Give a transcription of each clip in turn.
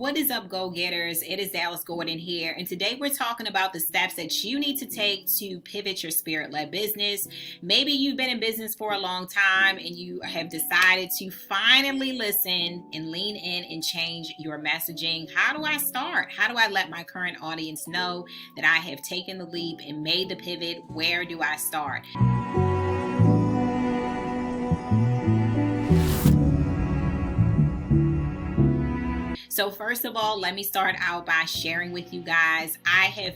What is up, go-getters? It is Dallas Gordon here, and today we're talking about the steps that you need to take to pivot your spirit-led business. Maybe you've been in business for a long time and you have decided to finally listen and lean in and change your messaging. How do I start? How do I let my current audience know that I have taken the leap and made the pivot? Where do I start? So first of all, let me start out by sharing with you guys, I have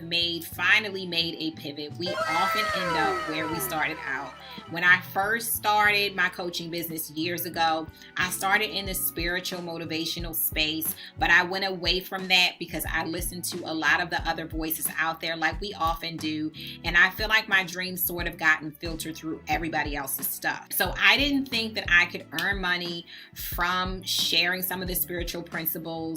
finally made a pivot. We often end up where we started out. When I first started my coaching business years ago, I started in the spiritual motivational space, but I went away from that because I listened to a lot of the other voices out there like we often do. And I feel like my dreams sort of gotten filtered through everybody else's stuff. So I didn't think that I could earn money from sharing some of the spiritual principles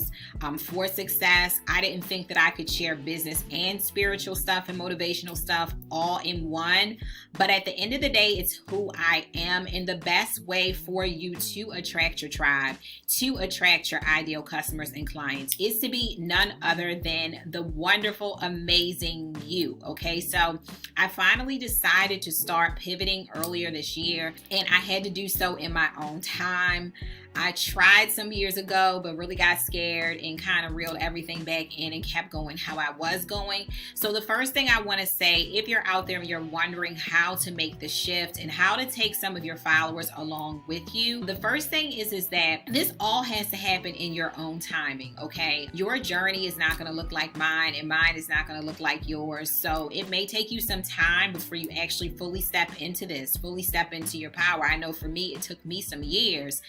for success. I didn't think that I could share business and spiritual stuff and motivational stuff all in one. But at the end of the day, it's who I am. And the best way for you to attract your tribe, to attract your ideal customers and clients, is to be none other than the wonderful, amazing you. Okay, so I finally decided to start pivoting earlier this year, and I had to do so in my own time. I tried some years ago, but really got scared and kind of reeled everything back in and kept going how I was going. So the first thing I want to say, if you're out there and you're wondering how to make the shift and how to take some of your followers along with you, the first thing is that this all has to happen in your own timing, okay? Your journey is not going to look like mine, and mine is not going to look like yours. So it may take you some time before you actually fully step into this, fully step into your power. I know for me, it took me some years.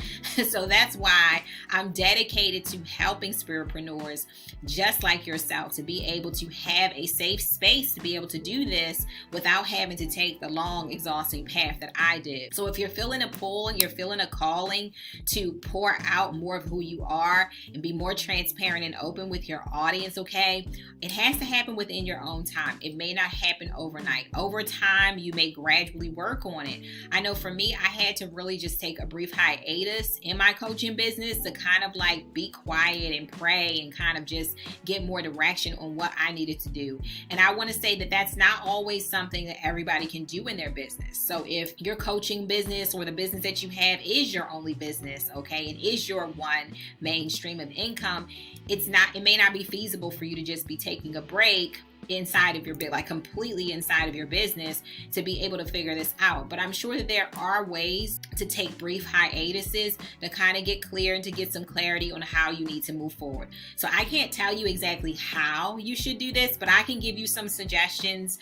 So that's why I'm dedicated to helping spiritpreneurs just like yourself to be able to have a safe space to be able to do this without having to take the long, exhausting path that I did. So if you're feeling a pull and you're feeling a calling to pour out more of who you are and be more transparent and open with your audience, okay, it has to happen within your own time. It may not happen overnight. Over time, you may gradually work on it. I know for me, I had to really just take a brief hiatus in my coaching business to kind of like be quiet and pray and kind of just get more direction on what I needed to do. And I want to say that that's not always something that everybody can do in their business. So if your coaching business or the business that you have is your only business, okay, and is your one main stream of income, it may not be feasible for you to just be taking a break inside of your bit, like completely inside of your business, to be able to figure this out. But I'm sure that there are ways to take brief hiatuses to kind of get clear and to get some clarity on how you need to move forward. So I can't tell you exactly how you should do this, but I can give you some suggestions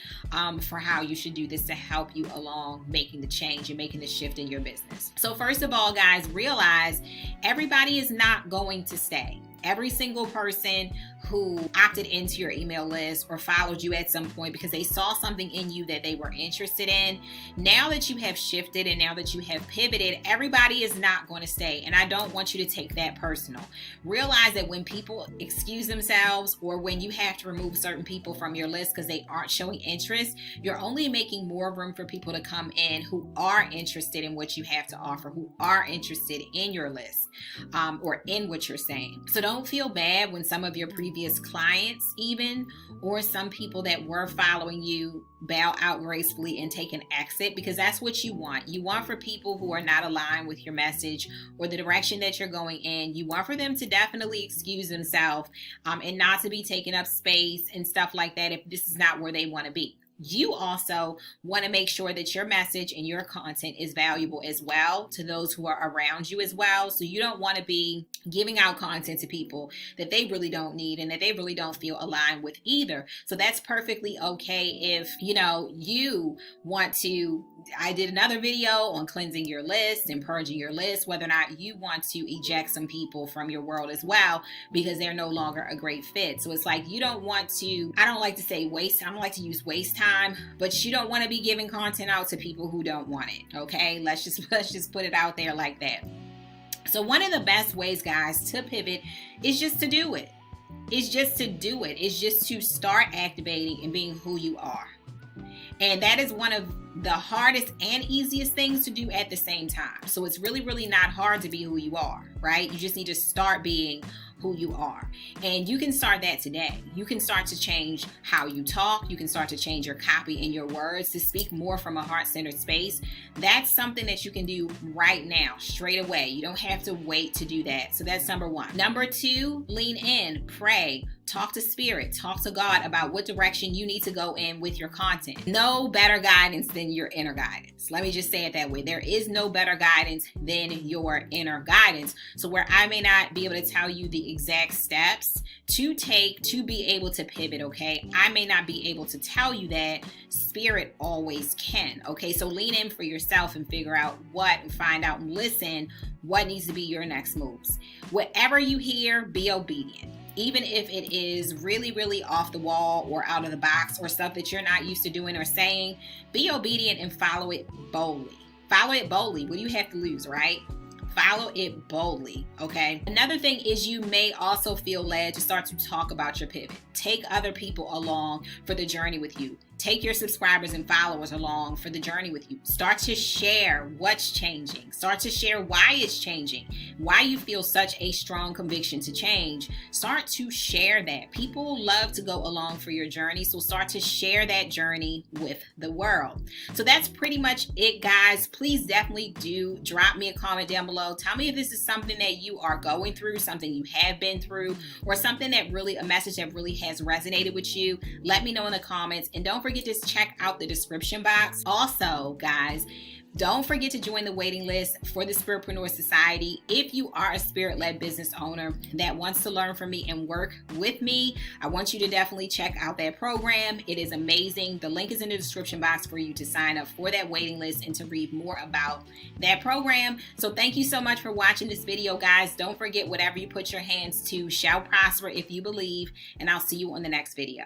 for how you should do this to help you along making the change and making the shift in your business. So first of all, guys, realize everybody is not going to stay. Every single person who opted into your email list or followed you at some point because they saw something in you that they were interested in, now that you have shifted and now that you have pivoted, everybody is not going to stay. And I don't want you to take that personal. Realize that when people excuse themselves or when you have to remove certain people from your list because they aren't showing interest, you're only making more room for people to come in who are interested in what you have to offer, who are interested in your list or in what you're saying. So don't feel bad when some of your previous clients even, or some people that were following you, bow out gracefully and take an exit, because that's what you want. You want for people who are not aligned with your message or the direction that you're going in, you want for them to definitely excuse themselves and not to be taking up space and stuff like that if this is not where they want to be. You also want to make sure that your message and your content is valuable as well to those who are around you as well. So you don't want to be giving out content to people that they really don't need and that they really don't feel aligned with either. So that's perfectly okay if, you want to. I did another video on cleansing your list and purging your list, whether or not you want to eject some people from your world as well because they're no longer a great fit. So it's like you don't want to, I don't like to say waste, I don't like to use waste time, but you don't want to be giving content out to people who don't want it. Okay, let's just put it out there like that. So one of the best ways, guys, to pivot is just to do it. It's just to do it. It's just to start activating and being who you are. And that is one of the hardest and easiest things to do at the same time. So it's really, really not hard to be who you are, right? You just need to start being who you are. And you can start that today. You can start to change how you talk. You can start to change your copy and your words to speak more from a heart-centered space. That's something that you can do right now, straight away. You don't have to wait to do that. So that's number one. Number two, lean in, pray. Talk to Spirit, talk to God about what direction you need to go in with your content. No better guidance than your inner guidance. Let me just say it that way. There is no better guidance than your inner guidance. So where I may not be able to tell you the exact steps to take to be able to pivot, okay? I may not be able to tell you that. Spirit always can, okay? So lean in for yourself and figure out what, and find out and listen what needs to be your next moves. Whatever you hear, be obedient. Even if it is really, really off the wall or out of the box or stuff that you're not used to doing or saying, be obedient and follow it boldly. Follow it boldly. What do you have to lose, right? Follow it boldly, okay? Another thing is you may also feel led to start to talk about your pivot. Take other people along for the journey with you. Take your subscribers and followers along for the journey with you. Start to share what's changing. Start to share why it's changing, why you feel such a strong conviction to change. Start to share that. People love to go along for your journey, so start to share that journey with the world. So that's pretty much it, guys. Please definitely do drop me a comment down below. Tell me if this is something that you are going through, something you have been through, or something that really, a message that really has resonated with you. Let me know in the comments, and don't forget to check out the description box. Also, guys, don't forget to join the waiting list for the Spiritreneur Society. If you are a spirit-led business owner that wants to learn from me and work with me, I want you to definitely check out that program. It is amazing. The link is in the description box for you to sign up for that waiting list and to read more about that program. So thank you so much for watching this video, guys. Don't forget, whatever you put your hands to shall prosper if you believe, and I'll see you on the next video.